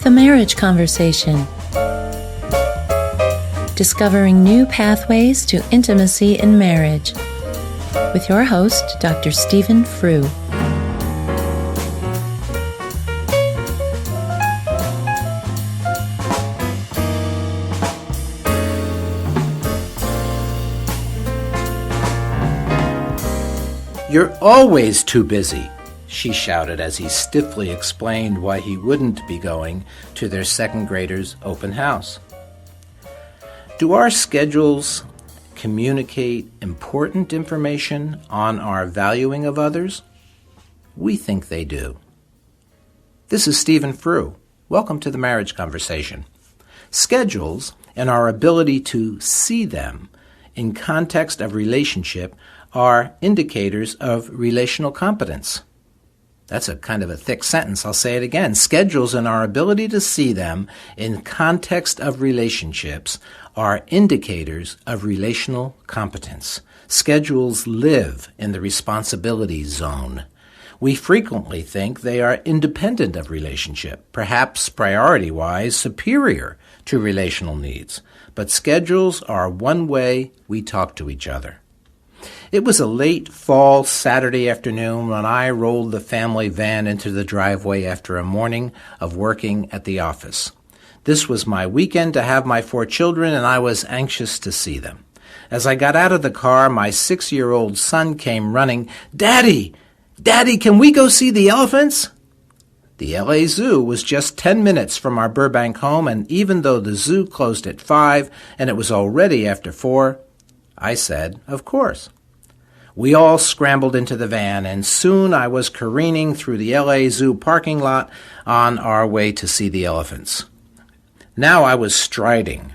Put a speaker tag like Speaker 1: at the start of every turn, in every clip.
Speaker 1: The Marriage Conversation. Discovering new pathways to intimacy in marriage. With your host, Dr. Stephen Frew.
Speaker 2: "You're always too busy," she shouted as he stiffly explained why he wouldn't be going to their second grader's open house. Do our schedules communicate important information on our valuing of others? We think they do. This is Stephen Frew. Welcome to the Marriage Conversation. Schedules and our ability to see them in context of relationship are indicators of relational competence. That's a kind of a thick sentence. I'll say it again. Schedules and our ability to see them in context of relationships are indicators of relational competence. Schedules live in the responsibility zone. We frequently think they are independent of relationship, perhaps priority-wise superior to relational needs. But schedules are one way we talk to each other. It was a late fall Saturday afternoon when I rolled the family van into the driveway after a morning of working at the office. This was my weekend to have my 4 children, and I was anxious to see them. As I got out of the car, my 6-year-old son came running. Daddy, can we go see the elephants?" The LA Zoo was just 10 minutes from our Burbank home, and even though the zoo closed at 5 and it was already after 4, I said, "Of course." We all scrambled into the van, and soon I was careening through the LA Zoo parking lot on our way to see the elephants. Now I was striding.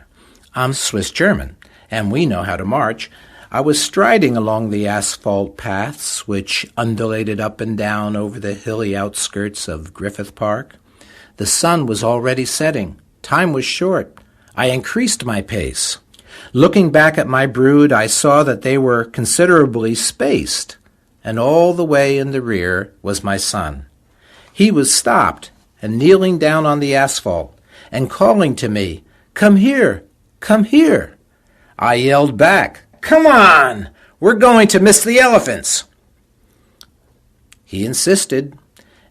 Speaker 2: I'm Swiss German, and we know how to march. I was striding along the asphalt paths which undulated up and down over the hilly outskirts of Griffith Park. The sun was already setting. Time was short. I increased my pace. Looking back at my brood, I saw that they were considerably spaced, and all the way in the rear was my son. He was stopped and kneeling down on the asphalt and calling to me, "Come here, come here." I yelled back, "Come on, we're going to miss the elephants." He insisted.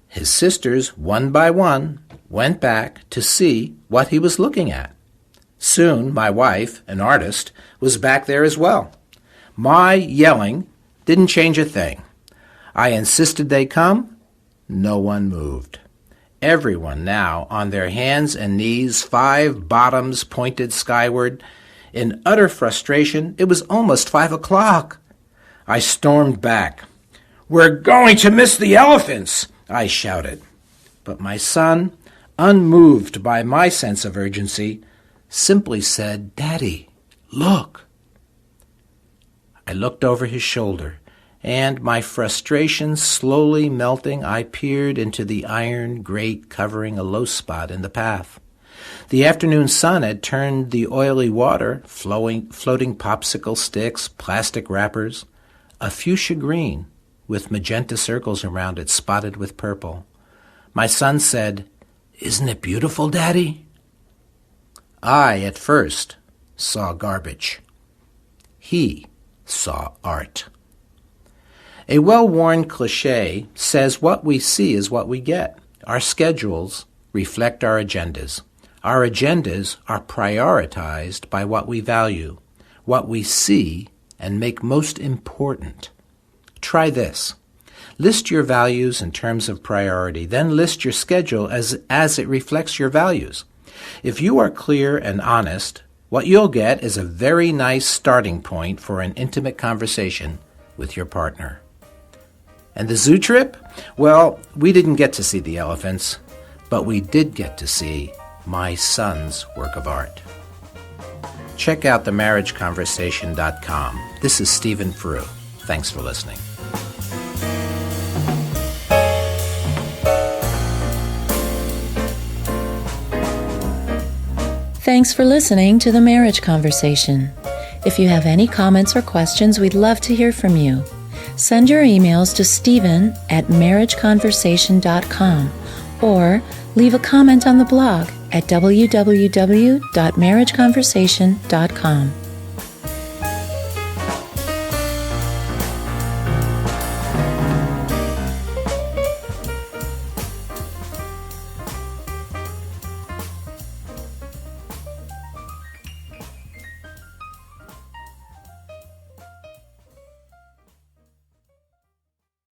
Speaker 2: His sisters, one by one, went back to see what he was looking at. Soon, my wife, an artist, was back there as well. My yelling didn't change a thing. I insisted they come. No one moved. Everyone now on their hands and knees, 5 bottoms pointed skyward. In utter frustration, it was almost 5 o'clock. I stormed back. "We're going to miss the elephants," I shouted. But my son, unmoved by my sense of urgency, simply said, "Daddy, look." I looked over his shoulder, and my frustration slowly melting, I peered into the iron grate covering a low spot in the path. The afternoon sun had turned the oily water, floating popsicle sticks, plastic wrappers, a fuchsia green with magenta circles around it spotted with purple. My son said, "Isn't it beautiful, Daddy?" I, at first, saw garbage. He saw art. A well-worn cliché says what we see is what we get. Our schedules reflect our agendas. Our agendas are prioritized by what we value, what we see and make most important. Try this. List your values in terms of priority, then list your schedule as it reflects your values. If you are clear and honest, what you'll get is a very nice starting point for an intimate conversation with your partner. And the zoo trip? Well, we didn't get to see the elephants, but we did get to see my son's work of art. Check out themarriageconversation.com. This is Stephen Frew. Thanks for listening.
Speaker 1: Thanks for listening to The Marriage Conversation. If you have any comments or questions, we'd love to hear from you. Send your emails to Stephen@marriageconversation.com or leave a comment on the blog at www.marriageconversation.com.